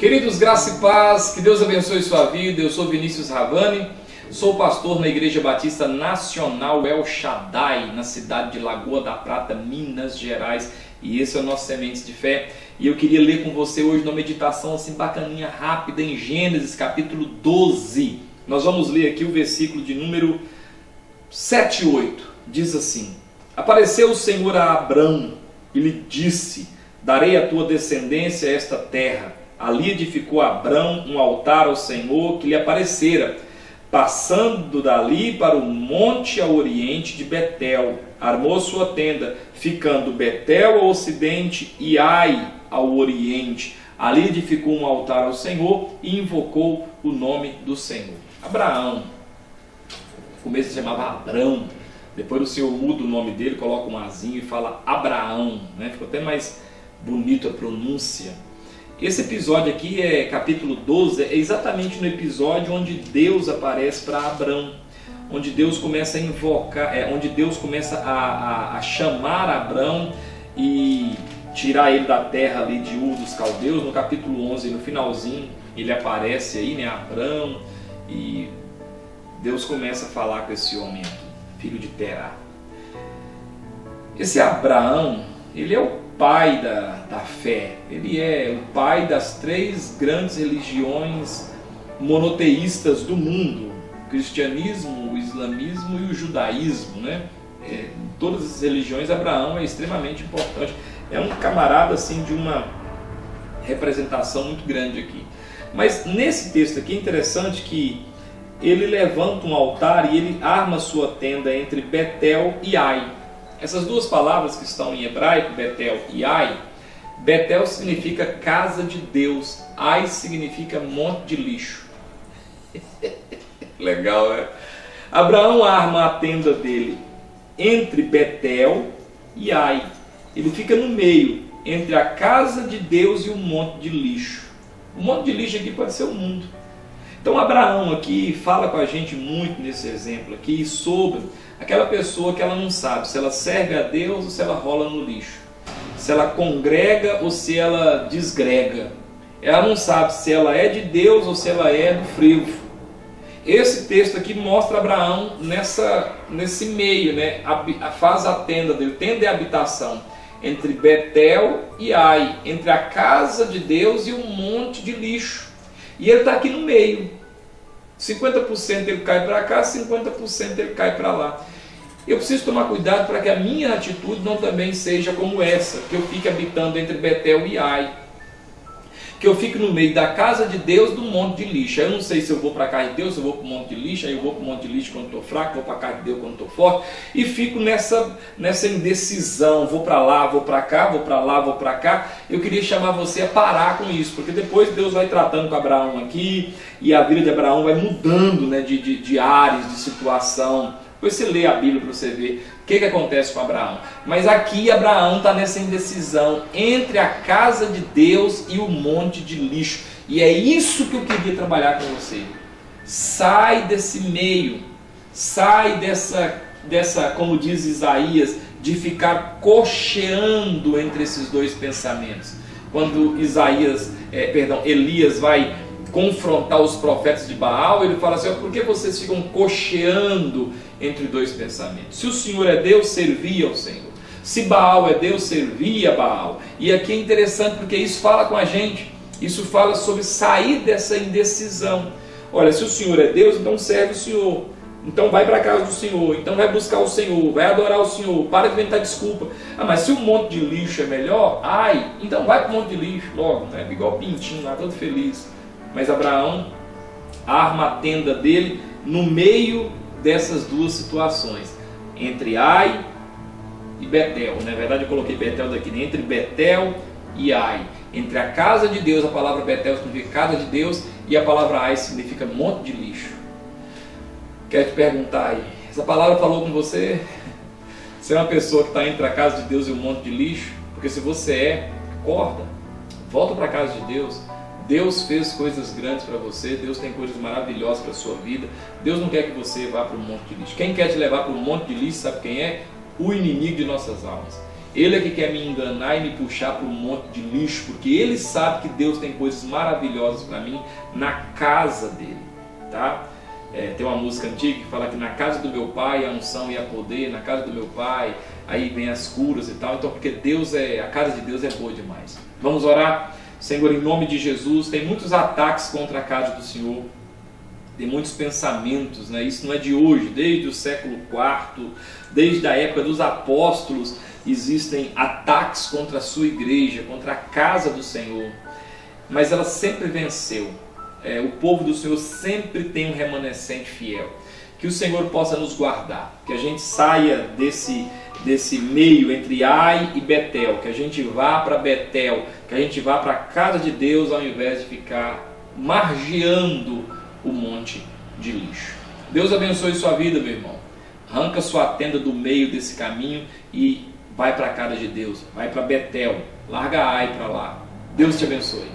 Queridos, graça e paz, que Deus abençoe sua vida. Eu sou Vinícius Ravani, sou pastor na Igreja Batista Nacional El Shaddai, na cidade de Lagoa da Prata, Minas Gerais. E esse é o nosso Sementes de Fé. E eu queria ler com você hoje uma meditação assim bacaninha, rápida, em Gênesis capítulo 12. Nós vamos ler aqui o versículo de número 7 e 8. Diz assim: Apareceu o Senhor a Abrão e lhe disse: Darei à tua descendência esta terra. Ali edificou Abrão um altar ao Senhor que lhe aparecera, passando dali para o monte ao oriente de Betel. Armou sua tenda, ficando Betel ao ocidente e Ai ao oriente. Ali edificou um altar ao Senhor e invocou o nome do Senhor. Abraão, no começo se chamava Abrão, depois o Senhor muda o nome dele, coloca um azinho e fala Abraão, né? Ficou até mais bonito a pronúncia. Esse episódio aqui é capítulo 12, é exatamente no episódio onde Deus aparece para Abrão, onde Deus começa a invocar, onde Deus começa a chamar Abrão e tirar ele da terra ali de Ur dos Caldeus. No capítulo 11, no finalzinho, ele aparece aí, né, Abrão, e Deus começa a falar com esse homem aqui, filho de Terá. Esse Abraão, ele é o pai da fé, ele é o pai das três grandes religiões monoteístas do mundo: o cristianismo, o islamismo e o judaísmo, né? Todas as religiões, Abraão é extremamente importante, é um camarada assim de uma representação muito grande aqui. Mas nesse texto aqui é interessante que ele levanta um altar e ele arma sua tenda entre Betel e Ai. Essas duas palavras que estão em hebraico, Betel e Ai, Betel significa casa de Deus, Ai significa monte de lixo. Legal, né? Abraão arma a tenda dele entre Betel e Ai. Ele fica no meio, entre a casa de Deus e um monte de lixo. O monte de lixo aqui pode ser o mundo. Então Abraão aqui fala com a gente muito nesse exemplo aqui sobre aquela pessoa que ela não sabe se ela serve a Deus ou se ela rola no lixo, se ela congrega ou se ela desgrega. Ela não sabe se ela é de Deus ou se ela é do frevo. Esse texto aqui mostra Abraão nesse meio, né? Faz a tenda dele. Tenda é habitação entre Betel e Ai, entre a casa de Deus e um monte de lixo. E ele está aqui no meio. 50% ele cai para cá, 50% ele cai para lá. Eu preciso tomar cuidado para que a minha atitude não também seja como essa, que eu fique habitando entre Betel e Ai, que eu fique no meio da casa de Deus, do monte de lixo. Eu não sei se eu vou para a casa de Deus, se eu vou para o monte de lixo, aí eu vou para o monte de lixo quando estou fraco, vou para a casa de Deus quando estou forte, e fico nessa indecisão, vou para lá, vou para cá, vou para lá, vou para cá. Eu queria chamar você a parar com isso, porque depois Deus vai tratando com Abraão aqui, e a vida de Abraão vai mudando, né, de áreas, de situação. Depois você lê a Bíblia para você ver o que acontece com Abraão. Mas aqui Abraão está nessa indecisão entre a casa de Deus e o monte de lixo. E é isso que eu queria trabalhar com você. Sai desse meio, sai dessa, como diz Isaías, de ficar cocheando entre esses dois pensamentos. Quando Elias vai confrontar os profetas de Baal, ele fala assim: por que vocês ficam cocheando entre dois pensamentos? Se o Senhor é Deus, servia ao Senhor. Se Baal é Deus, servia a Baal. E aqui é interessante porque isso fala com a gente. Isso fala sobre sair dessa indecisão. Olha, se o Senhor é Deus, então serve o Senhor. Então vai para a casa do Senhor. Então vai buscar o Senhor. Vai adorar o Senhor. Para de inventar desculpa. Ah, mas se o monte de lixo é melhor, então vai para o monte de lixo logo, né? Igual o pintinho lá, todo feliz. Mas Abraão arma a tenda dele no meio dessas duas situações, entre Ai e Betel. Na verdade eu coloquei Betel daqui, né? Entre Betel e Ai, entre a casa de Deus. A palavra Betel significa casa de Deus e a palavra Ai significa monte de lixo. Quero te perguntar aí, essa palavra falou com você? Você é uma pessoa que está entre a casa de Deus e um monte de lixo? Porque se você acorda, volta para a casa de Deus. Deus fez coisas grandes para você, Deus tem coisas maravilhosas para a sua vida. Deus não quer que você vá para um monte de lixo. Quem quer te levar para um monte de lixo, sabe quem é? O inimigo de nossas almas. Ele é que quer me enganar e me puxar para um monte de lixo, porque ele sabe que Deus tem coisas maravilhosas para mim na casa dele, tá? Tem uma música antiga que fala que na casa do meu pai a unção e a poder, na casa do meu pai aí vem as curas e tal. Então, porque a casa de Deus é boa demais. Vamos orar? Senhor, em nome de Jesus, tem muitos ataques contra a casa do Senhor, tem muitos pensamentos, né? Isso não é de hoje, desde o século IV, desde a época dos apóstolos, existem ataques contra a sua igreja, contra a casa do Senhor, mas ela sempre venceu. O povo do Senhor sempre tem um remanescente fiel. Que o Senhor possa nos guardar, que a gente saia desse meio entre Ai e Betel, que a gente vá para Betel, que a gente vá para a casa de Deus, ao invés de ficar margeando o monte de lixo. Deus abençoe sua vida, meu irmão. Arranca sua tenda do meio desse caminho e vai para a casa de Deus, vai para Betel, larga Ai para lá. Deus te abençoe.